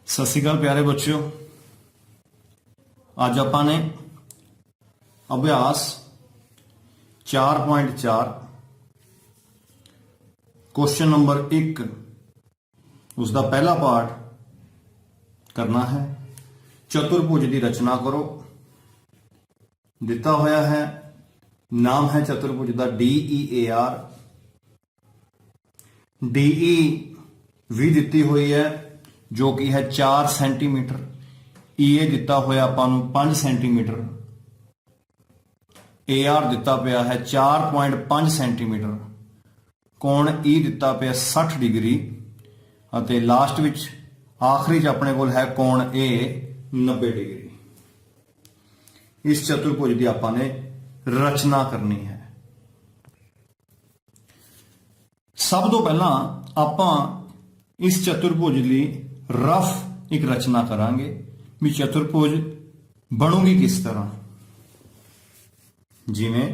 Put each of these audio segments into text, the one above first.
सत श्री अकाल प्यारे बच्चों। आज ਆਪਾਂ ਨੇ अभ्यास 4.4 क्वेश्चन नंबर 1 उसका पहला पार्ट करना है। चतुर्भुज की रचना करो। दिता होया है, नाम है चतुर्भुज का DEAR। DE भी दिती हुई है जो कि है 4 सेंटीमीटर। EA दिता होया आपां नूं 5 सेंटीमीटर। AR दिता पिया है 4.5 सेंटीमीटर। कोण E दिता पिया 60 डिग्री। अते लास्ट विच आखिरी च अपने कोल है कोण A 90 डिग्री। इस चतुर्भुज की आपां ने रचना करनी है। सब तो पहला आपां इस चतुर्भुज की रफ एक रचना करांगे भी चतुर्भुज बनूगी किस तरह। जिवें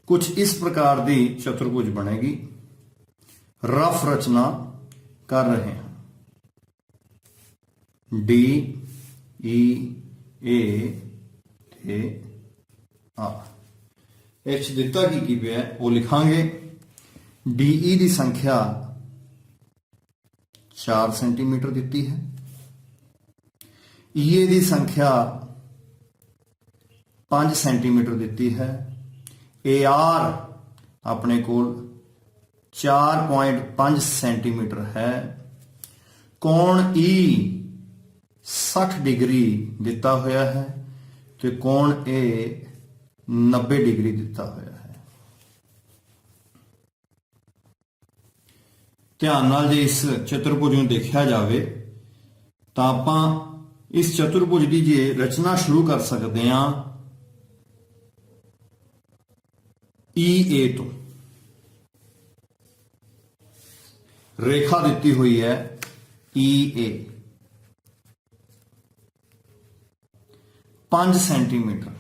कुछ इस प्रकार की चतुर्भुज बनेगी। रफ रचना कर रहे हैं। DEA इस दिता की पे है वो लिखांगे। DE की संख्या 4 सेंटीमीटर दी है। EA की संख्या 5 सेंटीमीटर दी है। AR अपने कोल 4.5 सेंटीमीटर है। कोण E 60 डिग्री दिता होया है तो कोण A 90 डिग्री दिता होया है। ध्यान नाल जे इस चतुर्भुज नूं देखा जाए तो आपां इस चतुर्भुज की जे रचना शुरू कर सकते हैं EA तो। रेखा दी हुई है EA 5 सेंटीमीटर।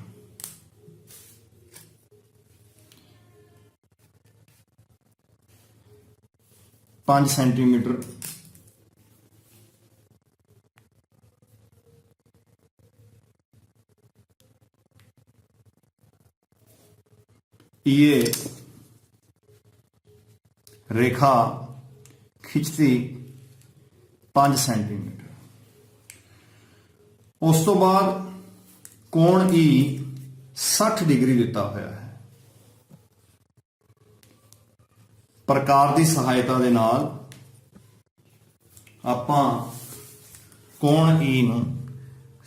पांच सेंटीमीटर ये रेखा खिंचती 5 सेंटीमीटर। उस तो बाद कोण E 60 डिग्री दिता होया है। प्रकार की सहायता दे नाल आपां कोण E नूं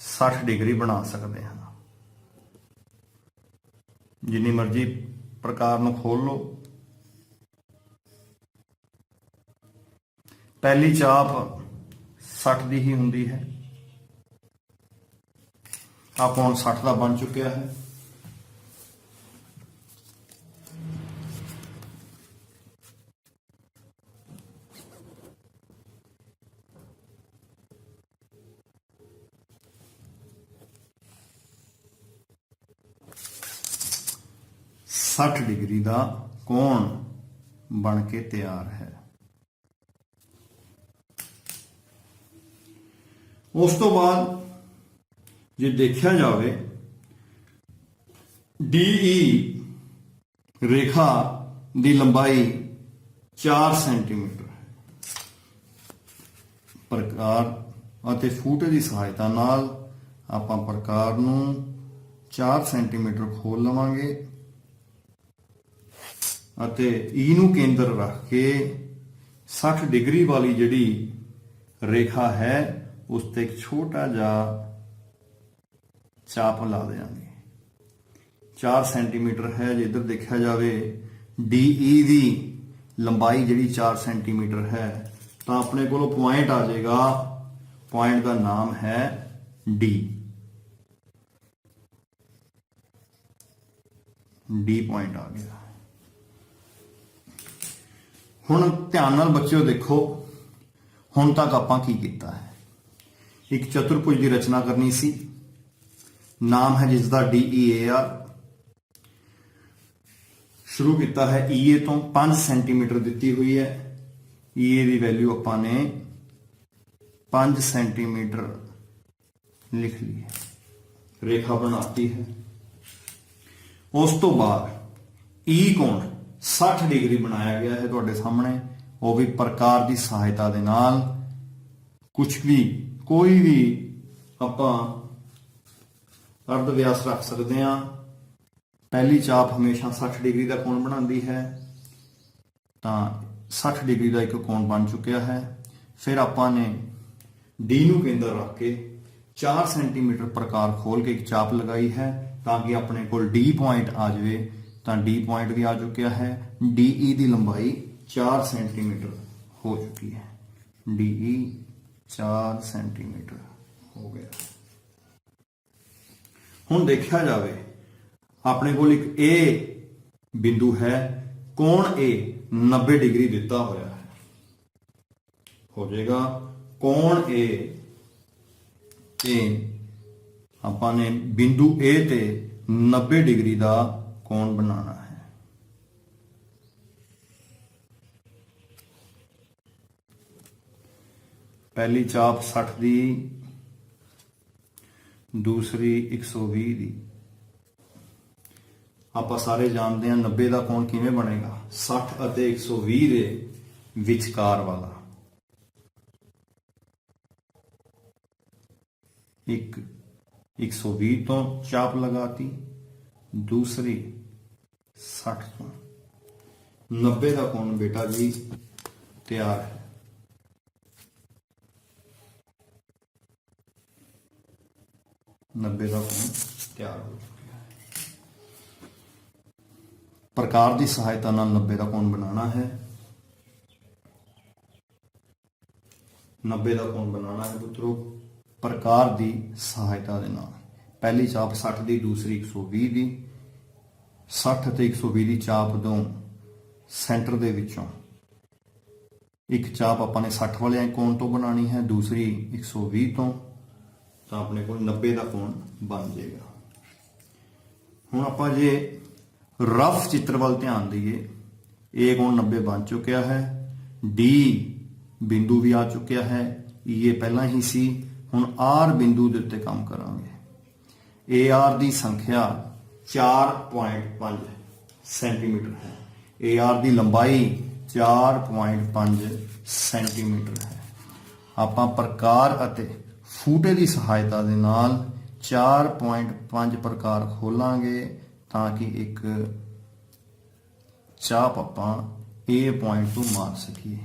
60 डिग्री बना सकते हैं। जिन्नी मर्जी प्रकार नूं खोल लो। पहली चाप 60 दी ही हुंदी है। आ कोण 60 का बन चुकिया है। साठ डिग्री का कोण बन के तैयार है। उस तो बाद जे देखा जाए DE रेखा की लंबाई 4 सेंटीमीटर है। प्रकार और फुट की सहायता नाल आपां प्रकार नूं 4 सेंटीमीटर खोल लवांगे अते E नूं केंद्र रख के 60 डिग्री वाली जिहड़ी रेखा है उस ते एक छोटा जा चाप ला देंगे। 4 सेंटीमीटर है। जो इधर देखा जाए DE की लंबाई जिहड़ी 4 सेंटीमीटर है तो अपने को पॉइंट आ जाएगा। पॉइंट का नाम है D पॉइंट आ गया। हुण ध्यान नाल बच्चों देखो हुण तक आपां की कीता है। एक चतुर्भुज की रचना करनी सी। नाम है जिसका DEAR। ਸ਼ੁਰੂ ਕੀਤਾ ਹੈ ਈਏ ਤੋਂ 5 ਸੈਂਟੀਮੀਟਰ ਦਿੱਤੀ ਹੋਈ ਹੈ। ਈਏ ਦੀ ਵੈਲਿਊ ਆਪਾਂ ਨੇ 5 ਸੈਂਟੀਮੀਟਰ ਲਿਖ ਲਈ ਹੈ, ਰੇਖਾ ਬਣਾਤੀ ਹੈ। ਉਸ ਤੋਂ ਬਾਅਦ ਈ ਕੋਣ 60 ਡਿਗਰੀ ਬਣਾਇਆ ਗਿਆ ਹੈ ਤੁਹਾਡੇ ਸਾਹਮਣੇ, ਉਹ ਵੀ ਪ੍ਰਕਾਰ ਦੀ ਸਹਾਇਤਾ ਦੇ ਨਾਲ। ਕੁਛ ਵੀ ਕੋਈ ਵੀ ਆਪਾਂ ਅਰਧ ਵਿਆਸ ਰੱਖ ਸਕਦੇ ਹਾਂ। ਪਹਿਲੀ ਚਾਪ ਹਮੇਸ਼ਾ 60 ਡਿਗਰੀ ਦਾ ਕੋਣ ਬਣਾਉਂਦੀ ਹੈ, ਤਾਂ 60 ਡਿਗਰੀ ਦਾ ਇੱਕ ਕੋਣ ਬਣ ਚੁੱਕਿਆ ਹੈ। ਫਿਰ ਆਪਾਂ ਨੇ ਡੀ ਨੂੰ ਕੇਂਦਰ ਰੱਖ ਕੇ 4 ਸੈਂਟੀਮੀਟਰ ਪ੍ਰਕਾਰ ਖੋਲ ਕੇ ਇੱਕ ਚਾਪ ਲਗਾਈ ਹੈ ਤਾਂ ਕਿ ਆਪਣੇ ਕੋਲ ਡੀ ਪੁਆਇੰਟ ਆ ਜਾਵੇ। ਤਾਂ ਡੀ ਪੁਆਇੰਟ ਵੀ ਆ ਚੁੱਕਿਆ ਹੈ। ਡੀਈ ਦੀ ਲੰਬਾਈ 4 ਸੈਂਟੀਮੀਟਰ ਹੋ ਚੁੱਕੀ ਹੈ। ਡੀਈ 4 ਸੈਂਟੀਮੀਟਰ ਹੋ ਗਿਆ। ਹੁਣ ਦੇਖਿਆ ਜਾਵੇ ਆਪਣੇ ਕੋਲ ਇੱਕ ਏ ਬਿੰਦੂ ਹੈ, ਕੋਣ ਏ 90 ਡਿਗਰੀ ਦਿੱਤਾ ਹੋਇਆ ਹੈ। ਹੋ ਜਾਏਗਾ ਕੋਣ ਏ ਤੇ ਆਪਾਂ ਨੇ ਬਿੰਦੂ ਏ ਤੇ 90 ਡਿਗਰੀ ਦਾ ਕੋਣ ਬਣਾਉਣਾ ਹੈ। ਪਹਿਲੀ ਚਾਪ 60 ਦੀ, ਦੂਸਰੀ 120 ਦੀ। ਆਪਾਂ ਸਾਰੇ ਜਾਣਦੇ ਹਾਂ 90 ਦਾ ਕੋਣ ਕਿਵੇਂ ਬਣੇਗਾ, 60 ਅਤੇ 120 ਦੇ ਵਿਚਕਾਰ ਵਾਲਾ। ਇੱਕ 120 ਤੋਂ ਚਾਪ ਲਗਾਤੀ, ਦੂਸਰੀ 60 ਤੋਂ। 90 ਦਾ ਕੋਣ ਬੇਟਾ ਜੀ ਤਿਆਰ ਹੈ। ਦਾ ਕੋਣ ਤਿਆਰ ਹੋ ਚੁੱਕਿਆ ਹੈ। ਪ੍ਰਕਾਰ ਦੀ ਸਹਾਇਤਾ ਨਾਲ 90 ਦਾ ਕੋਣ ਬਣਾਉਣਾ ਹੈ। 90 ਦਾ ਕੋਣ ਬਣਾਉਣਾ ਹੈ ਪੁੱਤਰੋ ਪ੍ਰਕਾਰ ਦੀ ਸਹਾਇਤਾ ਦੇ ਨਾਲ। ਪਹਿਲੀ ਚਾਪ 60 ਦੀ, ਦੂਸਰੀ 120 ਦੀ। 60 ਤੇ 120 ਦੀ ਚਾਪ ਤੋਂ ਸੈਂਟਰ ਦੇ ਵਿੱਚੋਂ ਇੱਕ ਚਾਪ ਆਪਾਂ ਨੇ 60 ਵਾਲੇ ਕੋਣ ਤੋਂ ਬਣਾਉਣੀ ਹੈ, ਦੂਸਰੀ 120 ਤੋਂ। ਤਾਂ ਆਪਣੇ ਕੋਲ 90 ਦਾ ਕੋਣ ਬਣ ਜਾਏਗਾ। ਹੁਣ ਆਪਾਂ ਜੇ ਰਫ ਚਿੱਤਰ ਵੱਲ ਧਿਆਨ ਦਈਏ, ਇਹ ਕੋਣ 90 ਬਣ ਚੁੱਕਿਆ ਹੈ। ਡੀ ਬਿੰਦੂ ਵੀ ਆ ਚੁੱਕਿਆ ਹੈ, ਇਹ ਪਹਿਲਾਂ ਹੀ ਸੀ। ਹੁਣ ਆਰ ਬਿੰਦੂ ਦੇ ਉੱਤੇ ਕੰਮ ਕਰਾਂਗੇ। ਏ ਆਰ ਦੀ ਸੰਖਿਆ 4.5 ਸੈਂਟੀਮੀਟਰ ਹੈ। ਏ ਆਰ ਦੀ ਲੰਬਾਈ 4.5 ਸੈਂਟੀਮੀਟਰ ਹੈ। ਆਪਾਂ ਪ੍ਰਕਾਰ ਅਤੇ ਫੂਟੇ ਦੀ ਸਹਾਇਤਾ ਦੇ ਨਾਲ 4.5 ਪ੍ਰਕਾਰ ਖੋਲਾਂਗੇ ਤਾਂ ਕਿ ਇੱਕ ਚਾਪ ਆਪਾਂ A ਪੁਆਇੰਟ ਤੋਂ ਮਾਰ ਸਕੀਏ।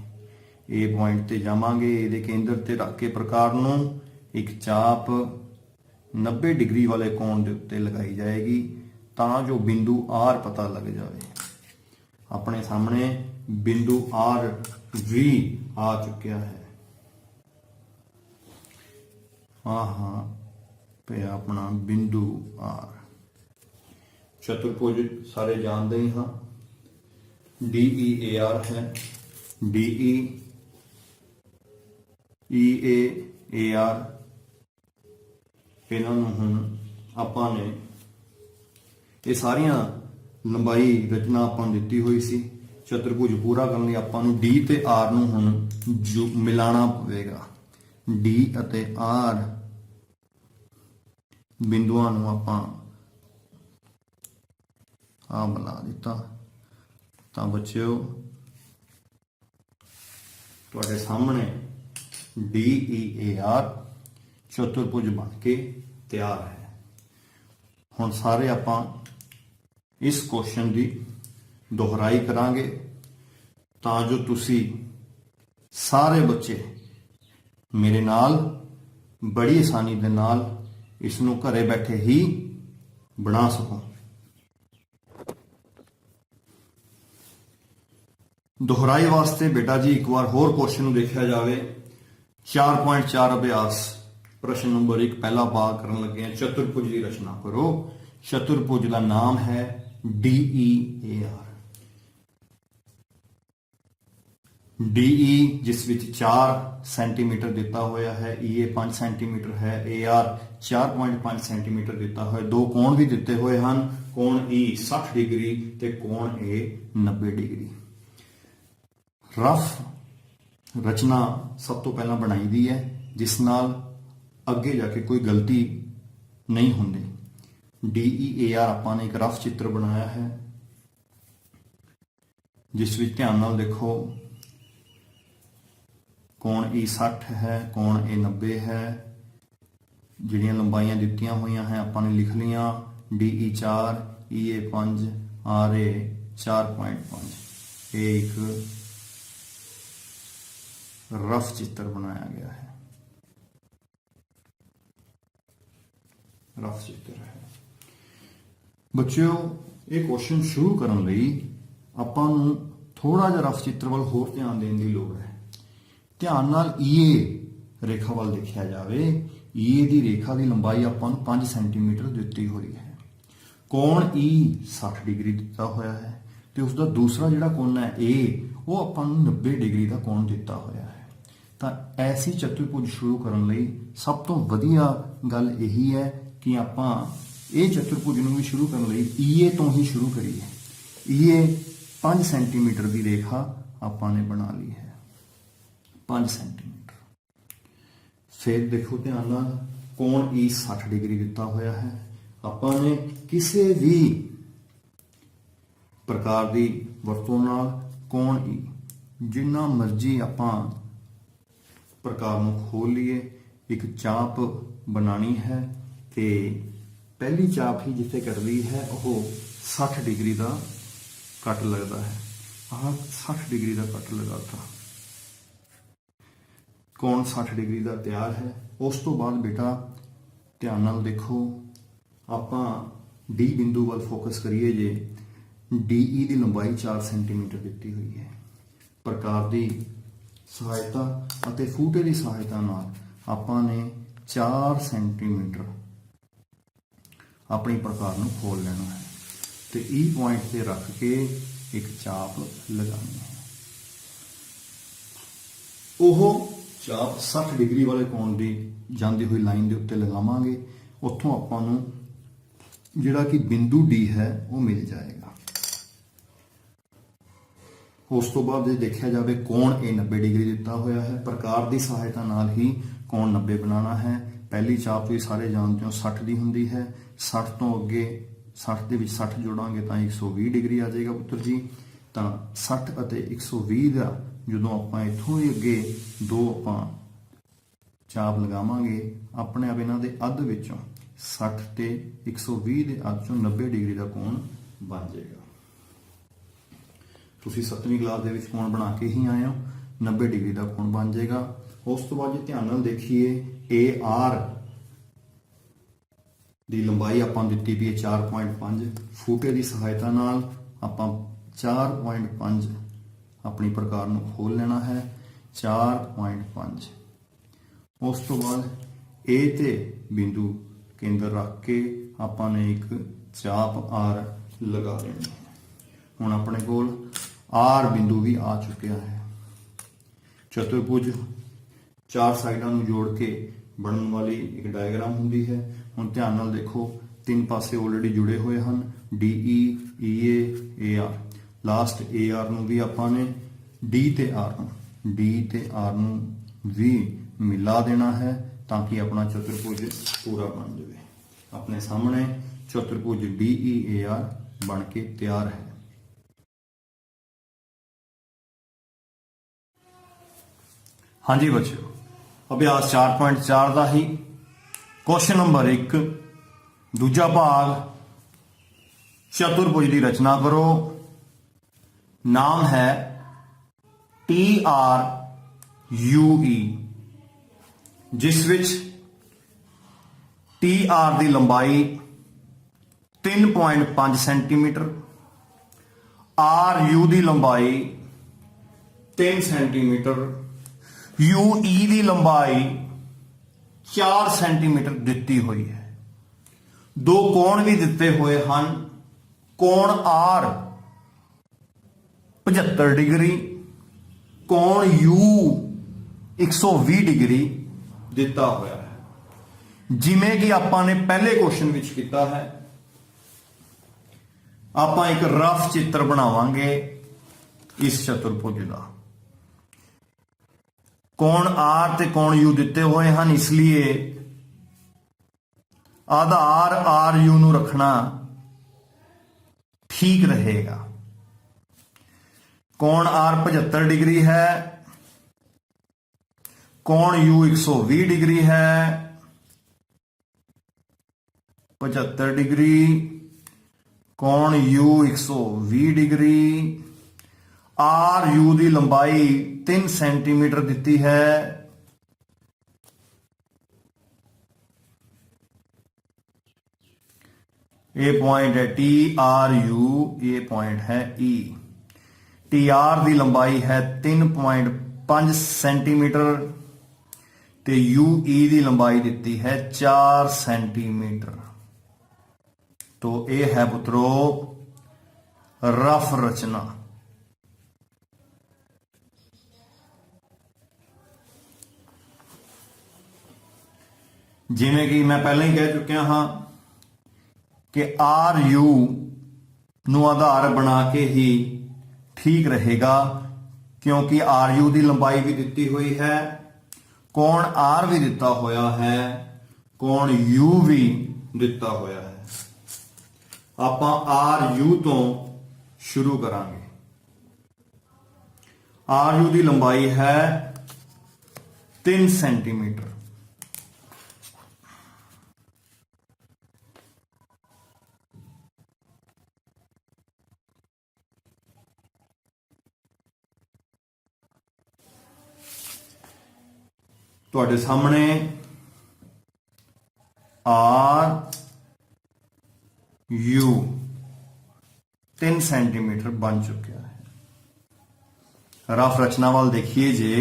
A ਪੁਆਇੰਟ ਤੇ ਜਾਵਾਂਗੇ, ਇਹਦੇ ਕੇਂਦਰ ਤੇ ਰੱਖ ਕੇ ਪ੍ਰਕਾਰ ਨੂੰ ਇੱਕ ਚਾਪ 90 ਡਿਗਰੀ ਵਾਲੇ ਕੋਣ ਦੇ ਉੱਤੇ ਲਗਾਈ ਜਾਏਗੀ ਤਾਂ ਜੋ ਬਿੰਦੂ R ਪਤਾ ਲੱਗ ਜਾਵੇ। ਆਪਣੇ ਸਾਹਮਣੇ ਬਿੰਦੂ R ਵੀ ਆ ਚੁੱਕਿਆ ਹੈ। ਹਾਂ ਪਿਆ ਆਪਣਾ ਬਿੰਦੂ R। ਚਤੁਰਭੁਜ ਸਾਰੇ ਜਾਣਦੇ ਹੀ ਹਾਂ, DEAR ਹੈ। DE EAAR ਇਹਨਾਂ ਨੂੰ ਹੁਣ ਆਪਾਂ ਨੇ ਇਹ ਸਾਰੀਆਂ ਲੰਬਾਈ ਰਚਨਾ ਆਪਾਂ ਨੂੰ ਦਿੱਤੀ ਹੋਈ ਸੀ। ਚਤੁਰਭੁਜ ਪੂਰਾ ਕਰਨ ਲਈ ਆਪਾਂ ਨੂੰ D ਤੇ R ਨੂੰ ਹੁਣ ਮਿਲਾਣਾ ਪਵੇਗਾ। D ਅਤੇ R ਬਿੰਦੂਆਂ ਨੂੰ ਆਪਾਂ ਆ ਮਿਲਾ ਦਿੱਤਾ ਤਾਂ ਬੱਚਿਓ ਤੁਹਾਡੇ ਸਾਹਮਣੇ DEAR ਚਤੁਰਭੁਜ ਬਣ ਕੇ ਤਿਆਰ ਹੈ। ਹੁਣ ਸਾਰੇ ਆਪਾਂ ਇਸ ਕੁਐਸਚਨ ਦੀ ਦੁਹਰਾਈ ਕਰਾਂਗੇ ਤਾਂ ਜੋ ਤੁਸੀਂ ਸਾਰੇ ਬੱਚੇ ਮੇਰੇ ਨਾਲ ਬੜੀ ਆਸਾਨੀ ਦੇ ਨਾਲ ਇਸ ਨੂੰ ਘਰੇ ਬੈਠੇ ਹੀ ਬਣਾ ਸਕੋ। ਦੁਹਰਾਈ ਵਾਸਤੇ ਬੇਟਾ ਜੀ ਇੱਕ ਵਾਰ ਹੋਰ ਕੁਐਸਚਨ ਨੂੰ ਦੇਖਿਆ ਜਾਵੇ। 4.4 ਅਭਿਆਸ ਪ੍ਰਸ਼ਨ ਨੰਬਰ 1 ਪਹਿਲਾ ਭਾਗ ਕਰਨ ਲੱਗੇ ਹਾਂ। ਚਤੁਰਭੁਜ ਦੀ ਰਚਨਾ ਕਰੋ। ਚਤੁਰਭੁਜ ਦਾ ਨਾਮ ਹੈ DEAR। DE ਜਿਸ ਵਿੱਚ 4 ਸੈਂਟੀਮੀਟਰ ਦਿੱਤਾ ਹੋਇਆ ਹੈ, EA 5 ਸੈਂਟੀਮੀਟਰ ਹੈ, AR 4.5 ਸੈਂਟੀਮੀਟਰ ਦਿੱਤਾ ਹੋਇਆ। ਦੋ ਕੋਣ ਵੀ ਦਿੱਤੇ ਹੋਏ ਹਨ, ਕੋਣ E 60 ਡਿਗਰੀ ਤੇ ਕੋਣ A 90 ਡਿਗਰੀ। ਰਫ ਰਚਨਾ ਸਭ ਤੋਂ ਪਹਿਲਾਂ ਬਣਾਈ ਦੀ ਹੈ ਜਿਸ ਨਾਲ ਅੱਗੇ ਜਾ ਕੇ ਕੋਈ ਗਲਤੀ ਨਹੀਂ ਹੁੰਦੀ। DEAR ਆਪਾਂ ਨੇ ਇੱਕ ਰਫ ਚਿੱਤਰ ਬਣਾਇਆ ਹੈ ਜਿਸ ਵਿੱਚ ਧਿਆਨ ਨਾਲ ਦੇਖੋ ਕੋਣ E 60 ਹੈ, ਕੋਣ A 90 ਹੈ। ਜਿਹੜੀਆਂ ਲੰਬਾਈਆਂ ਦਿੱਤੀਆਂ ਹੋਈਆਂ ਹੈ ਆਪਾਂ ਨੇ ਲਿਖ ਲਈਆਂ DE 4, EA 5, RA 4.5। ਇਹ ਇੱਕ ਰਫ ਚਿੱਤਰ ਬਣਾਇਆ ਗਿਆ ਹੈ, ਰਫ ਚਿੱਤਰ ਹੈ। ਬੱਚਿਓ ਇਹ ਕੁਐਸਚਨ ਸ਼ੁਰੂ ਕਰਨ ਲਈ ਆਪਾਂ ਨੂੰ ਥੋੜਾ ਜਿਹਾ ਰਫ ਚਿੱਤਰ ਵੱਲ ਹੋਰ ਧਿਆਨ ਦੇਣ ਦੀ ਲੋੜ ਹੈ। ਧਿਆਨ ਨਾਲ EA ਰੇਖਾ ਵੱਲ ਦੇਖਿਆ ਜਾਵੇ। EA ਦੀ ਰੇਖਾ ਦੀ ਲੰਬਾਈ ਆਪਾਂ ਨੂੰ 5 ਸੈਂਟੀਮੀਟਰ ਦਿੱਤੀ ਹੋਈ ਹੈ। ਕੋਣ E 60 ਡਿਗਰੀ ਦਿੱਤਾ ਹੋਇਆ ਹੈ ਤੇ ਉਸ ਦਾ ਦੂਸਰਾ ਜਿਹੜਾ ਕੋਣ ਹੈ A ਉਹ ਆਪਾਂ ਨੂੰ 90 ਡਿਗਰੀ ਦਾ ਕੋਣ ਦਿੱਤਾ ਹੋਇਆ ਹੈ। ਤਾਂ ਐਸੀ ਚਤੁਰਭੁਜ ਸ਼ੁਰੂ ਕਰਨ ਲਈ ਸਭ ਤੋਂ ਵਧੀਆ ਗੱਲ ਇਹੀ ਹੈ ਕਿ ਆਪਾਂ ਇਹ ਚਤੁਰਭੁਜ ਨੂੰ ਵੀ ਸ਼ੁਰੂ ਕਰਨ ਲਈ EA ਤੋਂ ਹੀ ਸ਼ੁਰੂ ਕਰੀਏ। EA 5 ਸੈਂਟੀਮੀਟਰ ਦੀ ਰੇਖਾ ਆਪਾਂ ਨੇ ਬਣਾ ਲਈ ਹੈ, 5 ਸੈਂਟੀਮੀਟਰ। ਫਿਰ ਦੇਖੋ ਧਿਆਨ ਨਾਲ ਕੋਣ E 60 ਡਿਗਰੀ ਦਿੱਤਾ ਹੋਇਆ ਹੈ। ਆਪਾਂ ਨੇ ਕਿਸੇ ਵੀ ਪ੍ਰਕਾਰ ਦੀ ਵਰਤੋਂ ਨਾਲ ਕੋਣ E ਜਿੰਨਾ ਮਰਜ਼ੀ ਆਪਾਂ ਪ੍ਰਕਾਰ ਨੂੰ ਖੋਲ ਲਈਏ। ਇੱਕ ਚਾਪ ਬਣਾਣੀ ਹੈ ਤੇ ਪਹਿਲੀ ਚਾਪ ਹੀ ਜਿੱਥੇ ਕੱਟਦੀ ਹੈ ਉਹ 60 ਡਿਗਰੀ ਦਾ ਕੱਟ ਲੱਗਦਾ ਹੈ। ਆਹ 60 ਡਿਗਰੀ ਦਾ ਕੱਟ ਲਗਾਤਾ, ਕੋਣ 60 ਡਿਗਰੀ ਦਾ ਤਿਆਰ ਹੈ। ਉਸ ਤੋਂ ਬਾਅਦ ਬੇਟਾ ਧਿਆਨ ਨਾਲ ਦੇਖੋ ਆਪਾਂ D ਬਿੰਦੂ ਵੱਲ ਫੋਕਸ ਕਰੀਏ। ਜੇ DE ਦੀ ਲੰਬਾਈ 4 ਸੈਂਟੀਮੀਟਰ ਦਿੱਤੀ ਹੋਈ ਹੈ, ਪ੍ਰਕਾਰ ਦੀ ਸਹਾਇਤਾ ਅਤੇ ਫੂਟੇ ਦੀ ਸਹਾਇਤਾ ਨਾਲ ਆਪਾਂ ਨੇ 4 ਸੈਂਟੀਮੀਟਰ ਆਪਣੀ ਪ੍ਰਕਾਰ ਨੂੰ ਖੋਲ ਲੈਣਾ ਹੈ ਤੇ E ਪੁਆਇੰਟ ਤੇ ਰੱਖ ਕੇ ਇੱਕ ਚਾਪ ਲਗਾਉਣੀ ਹੈ। ਉਹ ਚਾਪ 60 ਡਿਗਰੀ ਵਾਲੇ ਕੋਣ ਦੀ ਜਾਂਦੀ ਹੋਈ ਲਾਈਨ ਦੇ ਉੱਤੇ ਲਗਾਵਾਂਗੇ। ਉੱਥੋਂ ਆਪਾਂ ਨੂੰ ਜਿਹੜਾ ਕਿ ਬਿੰਦੂ D ਹੈ ਉਹ ਮਿਲ ਜਾਏਗਾ। ਉਸ ਤੋਂ ਬਾਅਦ ਜੇ ਦੇਖਿਆ ਜਾਵੇ ਕੋਣ A 90 ਡਿਗਰੀ ਦਿੱਤਾ ਹੋਇਆ ਹੈ। ਪ੍ਰਕਾਰ ਦੀ ਸਹਾਇਤਾ ਨਾਲ ਹੀ ਕੋਣ 90 ਬਣਾਉਣਾ ਹੈ। ਪਹਿਲੀ ਚਾਪ ਵੀ ਸਾਰੇ ਜਾਣਦੇ ਹੋ 60 ਦੀ ਹੁੰਦੀ ਹੈ। 60 ਤੋਂ ਅੱਗੇ 60 ਦੇ ਵਿੱਚ 60 ਜੋੜਾਂਗੇ ਤਾਂ 120 ਡਿਗਰੀ ਆ ਜਾਏਗਾ ਪੁੱਤਰ ਜੀ। ਤਾਂ 60 ਅਤੇ 120 ਦਾ ਜਦੋਂ ਆਪਾਂ ਇੱਥੋਂ ਹੀ ਅੱਗੇ ਦੋ ਆਪਾਂ ਚਾਪ ਲਗਾਵਾਂਗੇ ਆਪਣੇ ਆਪ ਇਹਨਾਂ ਦੇ ਅੱਧ ਵਿੱਚੋਂ 60 ਤੇ 120 ਦੇ ਅੱਧ ਚੋਂ 90 ਡਿਗਰੀ ਦਾ ਕੋਣ ਬਣ ਜਾਏਗਾ। ਤੁਸੀਂ 7ਵੀਂ ਕਲਾਸ ਦੇ ਵਿੱਚ ਕੋਣ ਬਣਾ ਕੇ ਹੀ ਆਏ ਹੋ, 90 ਡਿਗਰੀ ਦਾ ਕੋਣ ਬਣ ਜਾਏਗਾ। ਉਸ ਤੋਂ ਬਾਅਦ ਜੇ ਧਿਆਨ ਨਾਲ ਦੇਖੀਏ AR ਦੀ ਲੰਬਾਈ ਆਪਾਂ ਦਿੱਤੀ ਵੀ ਹੈ 4.5। ਫੂਟੇ ਦੀ ਸਹਾਇਤਾ ਨਾਲ ਆਪਾਂ 4.5 ਆਪਣੀ ਪ੍ਰਕਾਰ ਨੂੰ ਖੋਲ ਲੈਣਾ ਹੈ, 4.5। ਉਸ ਤੋਂ ਬਾਅਦ A ਤੇ ਬਿੰਦੂ ਕੇਂਦਰ ਰੱਖ ਕੇ ਆਪਾਂ ਨੇ ਇੱਕ ਚਾਪ R ਲਗਾ ਦੇਣੀ ਹੈ। ਹੁਣ ਆਪਣੇ ਕੋਲ R ਬਿੰਦੂ ਵੀ ਆ ਚੁੱਕਿਆ ਹੈ। ਚਤੁਰਭੁਜ 4 ਸਾਈਡਾਂ ਨੂੰ ਜੋੜ ਕੇ ਬਣਨ ਵਾਲੀ ਇੱਕ ਡਾਇਗਰਾਮ ਹੁੰਦੀ ਹੈ। ਹੁਣ ਧਿਆਨ ਨਾਲ ਦੇਖੋ 3 ਪਾਸੇ ਆਲਰੇਡੀ ਜੁੜੇ ਹੋਏ ਹਨ, DE, EA, AR। Last AR ਨੂੰ ਵੀ ਆਪਾਂ ਨੇ D ਤੇ R ਨੂੰ ਵੀ ਮਿਲਾ ਦੇਣਾ ਹੈ ਤਾਂ ਕਿ ਆਪਣਾ ਚਤੁਰਭੁਜ ਪੂਰਾ ਬਣ ਜਾਵੇ। ਆਪਣੇ ਸਾਹਮਣੇ ਚਤੁਰਭੁਜ DEAR ਬਣ ਕੇ ਤਿਆਰ ਹੈ। ਹਾਂਜੀ ਬੱਚਿਓ, ਅਭਿਆਸ 4.4 ਦਾ ਹੀ ਕੁਐਸਚਨ ਨੰਬਰ 1 ਦੂਜਾ ਭਾਗ ਚਤੁਰਭੁਜ ਦੀ ਰਚਨਾ ਕਰੋ। ਨਾਮ ਹੈ TRUE, ਜਿਸ ਵਿੱਚ TR ਦੀ ਲੰਬਾਈ 3.5 ਸੈਂਟੀਮੀਟਰ, RU ਦੀ ਲੰਬਾਈ 3 ਸੈਂਟੀਮੀਟਰ, UE ਦੀ ਲੰਬਾਈ 4 ਸੈਂਟੀਮੀਟਰ ਦਿੱਤੀ ਹੋਈ ਹੈ। ਦੋ ਕੋਣ ਵੀ ਦਿੱਤੇ ਹੋਏ ਹਨ। ਕੋਣ R 75 ਡਿਗਰੀ, ਕੋਣ U 120 ਡਿਗਰੀ ਦਿੱਤਾ ਹੋਇਆ ਹੈ। ਜਿਵੇਂ ਕਿ ਆਪਾਂ ਨੇ ਪਹਿਲੇ ਕੁਐਸਚਨ ਵਿੱਚ ਕੀਤਾ ਹੈ, ਆਪਾਂ ਇੱਕ ਰਫ ਚਿੱਤਰ ਬਣਾਵਾਂਗੇ ਇਸ ਚਤੁਰਭੁਜ ਦਾ। कोण आर ते कोण यू दिते हुए हैं, इसलिए आधार आर यू नू रखना ठीक रहेगा। कोण आर 75 डिग्री है, कोण यू 120 डिग्री है। 75 डिग्री, कोण यू 120 डिग्री। आर यू की लंबाई 3 सेंटीमीटर दी है। ए पॉइंट है टी आर यू, ये पॉइंट है ई। टी आर की लंबाई है 3.5 सेंटीमीटर ते यू ई की लंबाई दी है 4 सेंटीमीटर। तो यह है पुत्रो रफ रचना। जिमें कि मैं पहले ही कह चुकिया हाँ कि आर यू नू आधार बना के ही ठीक रहेगा, क्योंकि आर यू की लंबाई भी दी हुई है, कोण आर भी दिता होया है, कोण यू भी दिता होया है। आप आर यू तो शुरू करांगे। आर यू की लंबाई है 3 सेंटीमीटर। ਤੁਹਾਡੇ ਸਾਹਮਣੇ आर यू 3 सेंटीमीटर बन चुका है। रफ रचना वाल देखिए जे,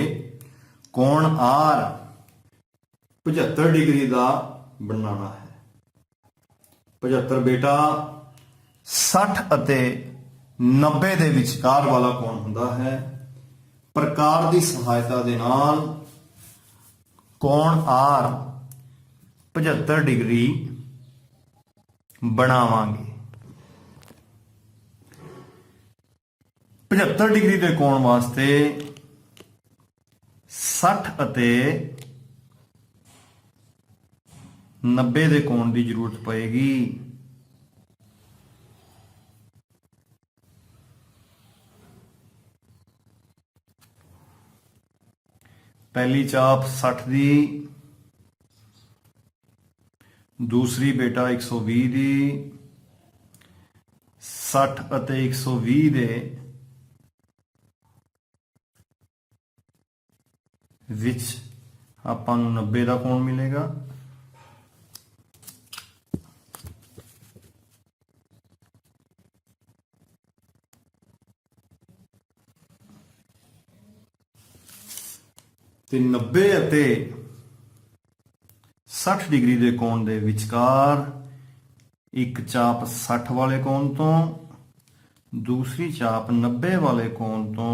कोण आर 75 डिग्री का बनाना है। 75 बेटा 60 ਅਤੇ 90 ਦੇ ਵਿਚਕਾਰ वाला कोण ਹੁੰਦਾ है। प्रकार की सहायता ਦੇ ਨਾਲ कोण आर 75 डिग्री बनावांगे। 75 डिग्री के कोण वास्ते 60 ਅਤੇ 90 ਦੇ कोण की जरूरत पएगी। पहली चाप 60 दी, दूसरी बेटा 120 दी। 60 ਅਤੇ 120 ਦੇ ਵਿੱਚ ਆਪਾਂ ਨੂੰ 90 ਦਾ ਕੋਣ ਮਿਲੇਗਾ। ਤੇ 90 ਅਤੇ 60 डिग्री के कोण के विचकार एक चाप 60 वाले कोण तो, दूसरी चाप 90 वाले कोण तो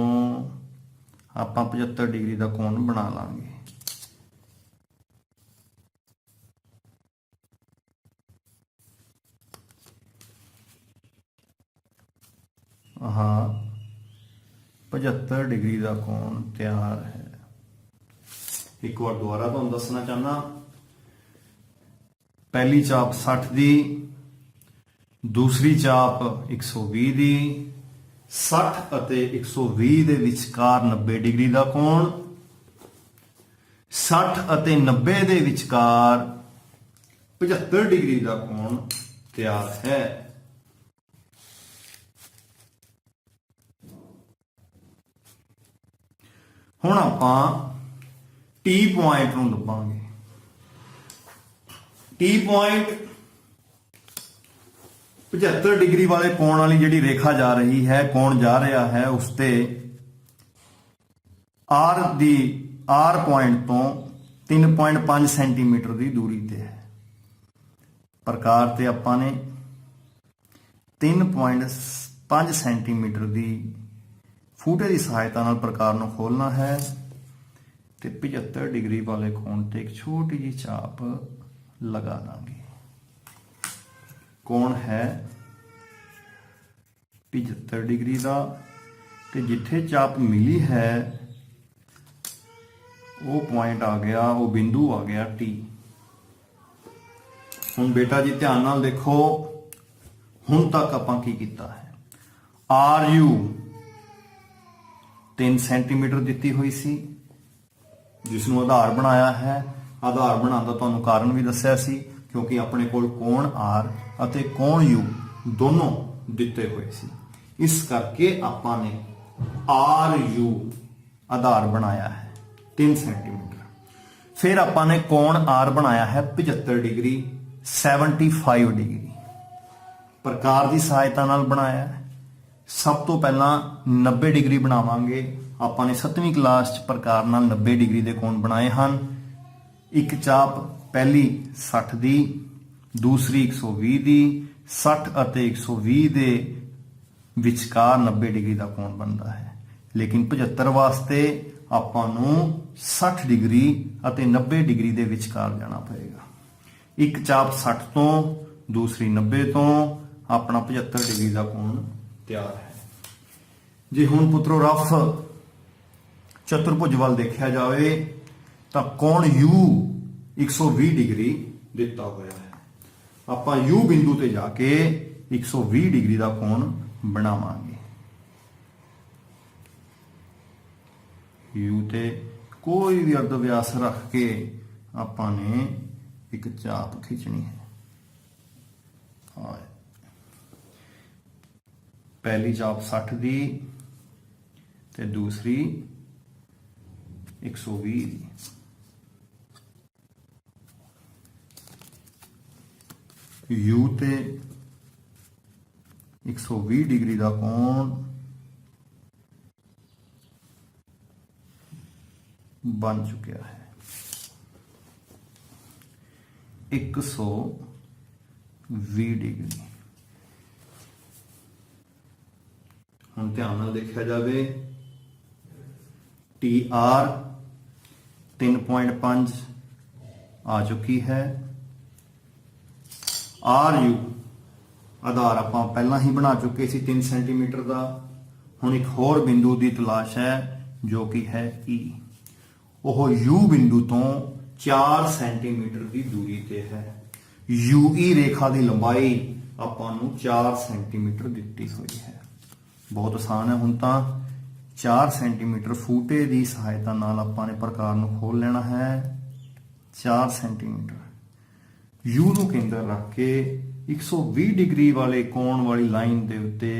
आप 75 डिग्री का कोण बना लांगे। हाँ 75 डिग्री का कोण तैयार है। एक बार दोबारा तुहानूं दसना चाहना, पहली चाप 60 दी, दूसरी चाप 120 दी। 60 ਅਤੇ 120 ਦੇ ਵਿਚਕਾਰ 90 डिग्री का कोण। 60 ਅਤੇ 90 ਦੇ ਵਿਚਕਾਰ 75 डिग्री का कोण तैयार है। हुण आपां टी पॉइंट नूं लभांगे। टी पॉइंट 75 डिग्री वाले कोण वाली जिहड़ी रेखा जा रही है, कोण जा रहा है, उसते आर पॉइंट तो 3.5 सेंटीमीटर की दूरी ते है। प्रकार ते आपां ने 3.5 सेंटीमीटर की फूटे की सहायता नाल प्रकार नूं खोलना है ते 75 डिग्री वाले कोण ते एक छोटी जी चाप लगा देंगे। कोण है 75 डिग्री का, ते जिथे चाप मिली है वो पॉइंट आ गया, वो बिंदु आ गया टी। हुण बेटा जी ध्यान नाल देखो, हुण तक आपां की कीता है। आर यू 3 सेंटीमीटर दिती हुई सी, जिसनों आधार बनाया है। आधार बनाने का तुहानूं कारण भी दस्सिया सी, क्योंकि अपने कोल कोण आर अते कोण यू दोनों दिते हुए सी। इस करके आपां ने आर यू आधार बनाया है 3 सेंटीमीटर। फिर आपां ने कोण आर बनाया है 75 डिग्री, 75 डिग्री प्रकार की सहायता नाल बनाया है। सब तो पहला 90 डिग्री बनावांगे। आपां ने 7वीं क्लास च प्रकार नाल 90 डिग्री के कोण बनाए हैं। एक चाप पहली 60 दी, दूसरी 120 दी, 60 अते 120 दे विचकार 90 डिग्री का कोण बनता है। लेकिन 75 वास्ते आपां नूं 60 डिग्री अते 90 डिग्री के विचकार जाना पड़ेगा। एक चाप 60 तो, दूसरी 90 तो, अपना 75 डिग्री का कोण तैयार है। जे हुण पुत्रो रफ चतुर्भुज वाल देखा जाए तो कोण यू 120 डिग्री दिता हुआ है। आपां यू बिंदु ते जाके 120 डिग्री का कोण बनावांगे। यू ते कोई भी अर्ध व्यास रख के आपां ने एक चाप खिंचनी है। पहली चाप 60 दी ते दूसरी 120 दी। यू ते 120 डिग्री का कोण बन चुका है 120 डिग्री। हम ध्यान नाल देखा जाए, टी आर 3.5 आ चुकी है। आर यू आधार आपां पहला ही बना चुके सी 3 सेंटीमीटर का। हुण एक होर बिंदु की तलाश है जो कि है ई। वह यू बिंदु तो 4 सेंटीमीटर की दूरी ते है। यू ई रेखा की लंबाई आपां नूं 4 सेंटीमीटर दिती हुई है। बहुत आसान है। हुण तां 4 सेंटीमीटर फूटे की सहायता नाल आपां ने प्रकार नूं खोल लेना है। 4 सेंटीमीटर यू नूं केंद्र रख के 120 डिग्री वाले कोण वाली लाइन के उत्ते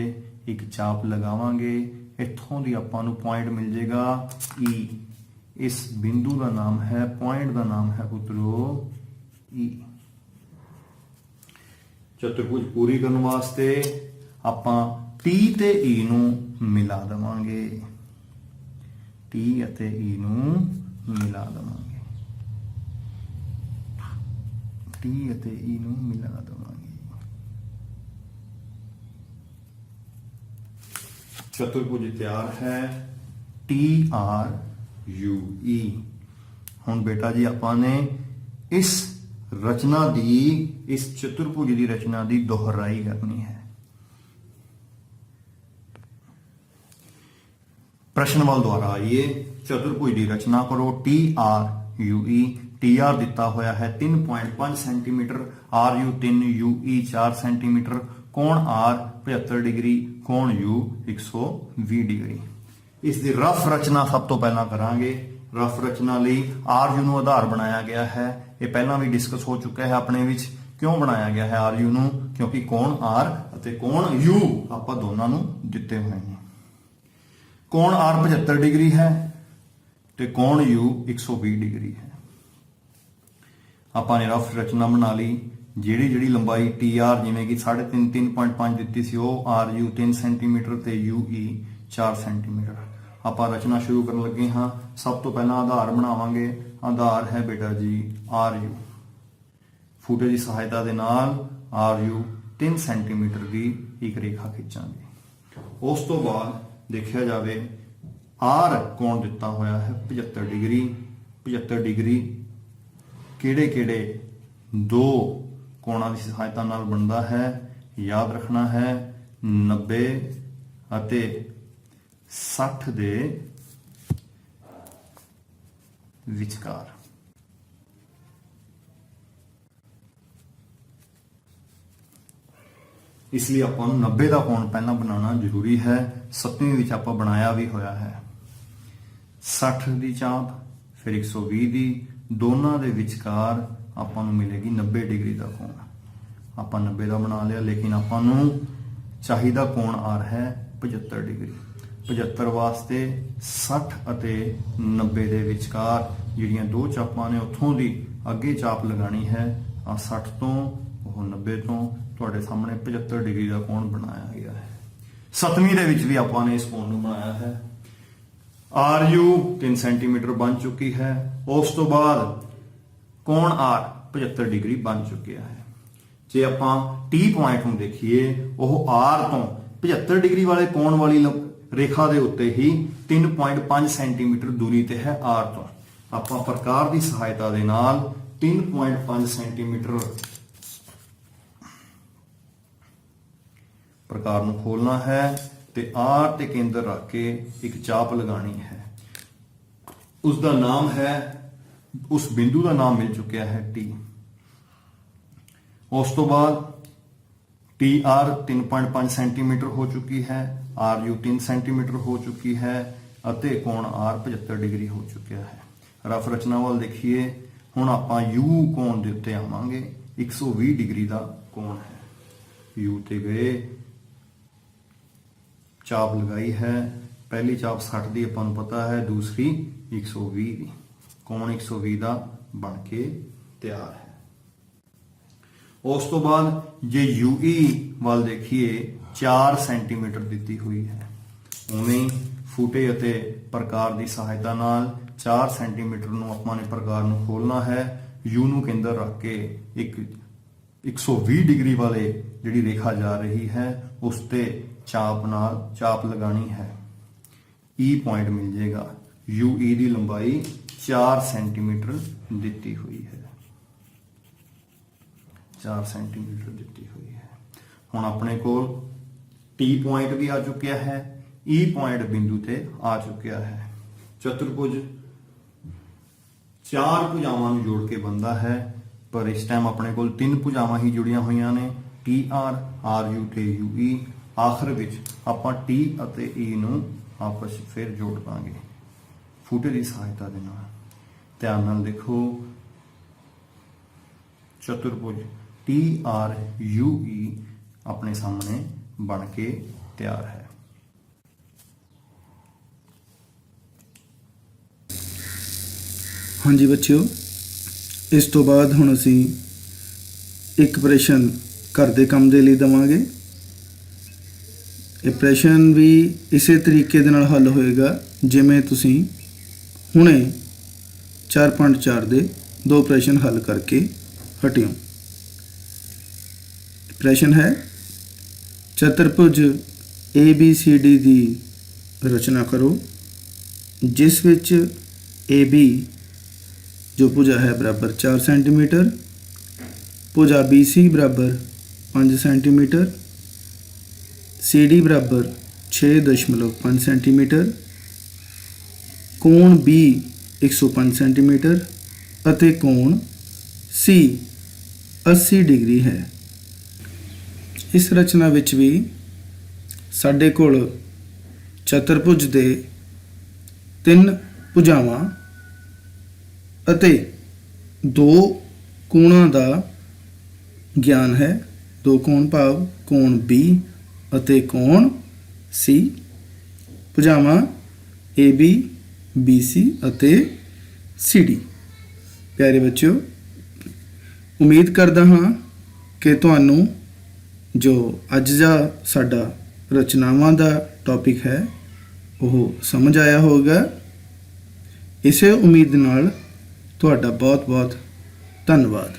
एक चाप लगावांगे। इत्थों दी आपां नूं पॉइंट मिल जाएगा ई। इस बिंदु का नाम है, पॉइंट का नाम है पुत्रो ई। चतुर्भुज पूरी करने वास्ते आपां टी ते ई नूं मिला देवांगे। टी अते ई नूं मिला देवांगे। टी अते ई नूं मिला देवांगे। चतुर्भुज तैयार है। टी आर यू ई। हुण बेटा जी आपां ने इस रचना दी, इस चतुर्भुज की रचना की दोहराई करनी है। प्रश्न वाल द्वारा आइए। चतुर्भुज की रचना करो। T R U E. T R दिता होया है 3.5 centimetre, R U 3, U E 4 centimetre, कोण आर 75 डिग्री, कोण यू 120 डिग्री। इसकी रफ रचना सब तो पहला करांगे। रफ रचना लई आर यू नूं आधार बनाया गया है। ये पहला भी डिस्कस हो चुका है अपने विच। क्यों बनाया गया है आर यू नूं? क्योंकि कोण आर अते कोण यू आपां दोनों नूं दिते हुए हैं। कोण आर 75 डिग्री है ते कोण यू 120 डिग्री है। आपां ने रफ रचना बना ली। जिहड़ी जिहड़ी लंबाई टी आर जिवें कि 3.5 3.5 दित्ती सी, वो आर यू 3 सेंटीमीटर ते यू ई 4 सेंटीमीटर। आपां रचना शुरू करन लगे हाँ। सब तो पहला आधार बनावांगे। आधार है बेटा जी आर यू। फूटे की सहायता दे नाल आर यू 3 सेंटीमीटर की एक रेखा खिंचांगे। उस तो बाद देखा जाए आर कोण दिता होया है 75 डिग्री। 75 डिग्री किहड़े किहड़े दो कोणों की सहायता नाल बनता है, याद रखना है। 90 ਅਤੇ 60 ਦੇ ਵਿਚਕਾਰ। ਇਸ ਲਈ ਆਪਾਂ ਨੂੰ 90 ਦਾ ਕੋਣ ਪਹਿਲਾਂ ਬਣਾਉਣਾ ਜ਼ਰੂਰੀ ਹੈ। 7ਵੀਂ ਵਿੱਚ ਆਪਾਂ ਬਣਾਇਆ ਵੀ ਹੋਇਆ ਹੈ। 60 ਦੀ ਚਾਪ ਫਿਰ 120 ਦੀ, ਦੋਨਾਂ ਦੇ ਵਿਚਕਾਰ ਆਪਾਂ ਨੂੰ ਮਿਲੇਗੀ 90 ਡਿਗਰੀ ਦਾ ਕੋਣ। ਆਪਾਂ 90 ਦਾ ਬਣਾ ਲਿਆ, ਲੇਕਿਨ ਆਪਾਂ ਨੂੰ ਚਾਹੀਦਾ ਕੋਣ ਆ ਰਿਹਾ ਹੈ 75 ਡਿਗਰੀ। 75 ਵਾਸਤੇ 60 ਅਤੇ 90 ਦੇ ਵਿਚਕਾਰ ਜਿਹੜੀਆਂ ਦੋ ਚਾਪਾਂ ਨੇ ਉੱਥੋਂ ਦੀ ਅੱਗੇ ਚਾਪ ਲਗਾਣੀ ਹੈ। ਆ 60 ਤੋਂ ਉਹ 90 ਤੋਂ ਤੁਹਾਡੇ ਸਾਹਮਣੇ 75 ਡਿਗਰੀ ਦਾ ਕੋਣ ਬਣਾਇਆ ਗਿਆ ਹੈ। 7ਵੀਂ ਦੇ ਵਿੱਚ ਵੀ ਆਪਾਂ ਨੇ ਇਸ ਕੋਣ ਨੂੰ ਬਣਾਇਆ ਹੈ। RU 3 ਸੈਂਟੀਮੀਟਰ ਬਣ ਚੁੱਕੀ ਹੈ। ਉਸ ਤੋਂ ਬਾਅਦ ਕੋਣ R 75 ਡਿਗਰੀ ਬਣ ਚੁੱਕਿਆ ਹੈ। ਜੇ ਆਪਾਂ T ਪੁਆਇੰਟ ਨੂੰ ਦੇਖੀਏ, ਉਹ R ਤੋਂ 75 ਡਿਗਰੀ ਵਾਲੇ ਕੋਣ ਵਾਲੀ ਰੇਖਾ ਦੇ ਉੱਤੇ ਹੀ 3.5 ਸੈਂਟੀਮੀਟਰ ਦੂਰੀ ਤੇ ਹੈ R ਤੋਂ। ਆਪਾਂ ਪ੍ਰਕਾਰ ਦੀ ਸਹਾਇਤਾ ਦੇ ਨਾਲ 3.5 ਸੈਂਟੀਮੀਟਰ ਪ੍ਰਕਾਰ ਨੂੰ ਖੋਲਣਾ ਹੈ ਤੇ R ਤੇ ਕੇਂਦਰ ਰੱਖ ਕੇ ਇੱਕ ਚਾਪ ਲਗਾਣੀ ਹੈ। ਉਸ ਦਾ ਨਾਮ ਹੈ, ਉਸ ਬਿੰਦੂ ਦਾ ਨਾਮ ਮਿਲ ਚੁੱਕਿਆ ਹੈ T। ਉਸ ਤੋਂ ਬਾਅਦ TR 3.5 ਸੈਂਟੀਮੀਟਰ ਹੋ ਚੁੱਕੀ ਹੈ, RU 3 ਸੈਂਟੀਮੀਟਰ ਹੋ ਚੁੱਕੀ ਹੈ ਅਤੇ ਕੋਣ R 75 ਡਿਗਰੀ ਹੋ ਚੁੱਕਿਆ ਹੈ। ਰਫ ਰਚਨਾ ਵੱਲ ਦੇਖੀਏ, ਹੁਣ ਆਪਾਂ U ਕੋਣ ਦੇ ਉੱਤੇ ਆਵਾਂਗੇ। 120 ਡਿਗਰੀ ਦਾ ਕੋਣ ਹੈ। U ਤੇ ਗਏ, ਚਾਪ ਲਗਾਈ ਹੈ। ਪਹਿਲੀ ਚਾਪ 60 ਦੀ ਆਪਾਂ ਨੂੰ ਪਤਾ ਹੈ, ਦੂਸਰੀ 120 ਦੀ। ਕੋਣ 120 ਦਾ ਬਣ ਕੇ ਤਿਆਰ ਹੈ। ਉਸ ਤੋਂ ਬਾਅਦ ਜੇ UE ਵੱਲ ਦੇਖੀਏ, 4 ਸੈਂਟੀਮੀਟਰ ਦਿੱਤੀ ਹੋਈ ਹੈ। ਉਵੇਂ ਹੀ ਫੂਟੇ ਅਤੇ ਪ੍ਰਕਾਰ ਦੀ ਸਹਾਇਤਾ ਨਾਲ 4 ਸੈਂਟੀਮੀਟਰ ਨੂੰ ਆਪਾਂ ਨੇ ਪ੍ਰਕਾਰ ਨੂੰ ਖੋਲਣਾ ਹੈ। U ਨੂੰ ਕੇਂਦਰ ਰੱਖ ਕੇ ਇੱਕ 120 ਡਿਗਰੀ ਵਾਲੇ ਜਿਹੜੀ ਰੇਖਾ ਜਾ ਰਹੀ ਹੈ ਉਸ ਤੇ ਚਾਪ ਲਗਾਣੀ ਹੈ। E ਪੁਆਇੰਟ ਮਿਲ ਜਾਏਗਾ। UE ਦੀ ਲੰਬਾਈ 4 ਸੈਂਟੀਮੀਟਰ ਦਿੱਤੀ ਹੋਈ ਹੈ। 4 ਸੈਂਟੀਮੀਟਰ ਦਿੱਤੀ ਹੋਈ ਹੈ। ਹੁਣ ਆਪਣੇ ਕੋਲ T ਪੁਆਇੰਟ ਵੀ ਆ ਚੁੱਕਿਆ ਹੈ, E ਪੁਆਇੰਟ ਬਿੰਦੂ ਤੇ ਆ ਚੁੱਕਿਆ ਹੈ। ਚਤੁਰਭੁਜ 4 ਭੁਜਾਵਾਂ ਨੂੰ ਜੋੜ ਕੇ ਬਣਦਾ ਹੈ, ਪਰ ਇਸ ਟਾਈਮ ਆਪਣੇ ਕੋਲ 3 ਭੁਜਾਵਾਂ ਹੀ ਜੁੜੀਆਂ ਹੋਈਆਂ ਨੇ, TR, RU ਤੇ UE। ਆਖਰ ਵਿੱਚ ਆਪਾਂ T ਅਤੇ E ਨੂੰ ਆਪਸ ਵਿੱਚ ਫਿਰ ਜੋੜ ਦਾਂਗੇ ਫੂਟੇ ਦੀ ਸਹਾਇਤਾ ਦੇ ਨਾਲ। ਧਿਆਨ ਨਾਲ ਦੇਖੋ, ਚਤੁਰਭੁਜ TRUE ਆਪਣੇ ਸਾਹਮਣੇ ਬਣ ਕੇ ਤਿਆਰ ਹੈ। ਹਾਂਜੀ ਬੱਚਿਓ, ਇਸ ਤੋਂ ਬਾਅਦ ਹੁਣ ਅਸੀਂ ਇੱਕ ਪ੍ਰਸ਼ਨ ਘਰ ਦੇ ਕੰਮ ਦੇ ਲਈ ਦੇਵਾਂਗੇ। ਇਹ ਪ੍ਰਸ਼ਨ ਵੀ ਇਸੇ ਤਰੀਕੇ ਦੇ ਨਾਲ ਹੱਲ ਹੋਏਗਾ ਜਿਵੇਂ ਤੁਸੀਂ ਹੁਣੇ 4.4 ਦੇ 2 ਪ੍ਰਸ਼ਨ ਹੱਲ ਕਰਕੇ ਹਟਿਓ। ਪ੍ਰਸ਼ਨ ਹੈ, ਚਤੁਰਭੁਜ ABCD ਦੀ ਰਚਨਾ ਕਰੋ ਜਿਸ ਵਿੱਚ AB जो भुजा है बराबर 4 सेंटीमीटर, भुजा BC बराबर 5 सेंटीमीटर, CD बराबर 6.5 सेंटीमीटर, कोण B 105 सेंटीमीटर ਅਤੇ कोण C 80 डिग्री है। इस रचना ਵਿੱਚ ਵੀ ਸਾਡੇ ਕੋਲ ਚਤੁਰਭੁਜ ਦੇ 3 ਭੁਜਾਵਾਂ ਅਤੇ 2 ਕੋਣਾਂ ਦਾ ਗਿਆਨ ਹੈ। 2 ਕੋਣ ਭਾਵ ਕੋਣ B ਅਤੇ ਕੋਣ C। ਭੁਜਾਵਾਂ AB, BC ਅਤੇ CD। ਪਿਆਰੇ ਬੱਚਿਓ, ਉਮੀਦ ਕਰਦਾ ਹਾਂ ਕਿ ਤੁਹਾਨੂੰ ਜੋ ਅੱਜ ਦਾ ਸਾਡਾ ਰਚਨਾਵਾਂ ਦਾ ਟੌਪਿਕ ਹੈ ਉਹ ਸਮਝ ਆਇਆ ਹੋਵੇਗਾ। ਇਸੇ ਉਮੀਦ ਨਾਲ ਤੁਹਾਡਾ ਬਹੁਤ ਬਹੁਤ ਧੰਨਵਾਦ।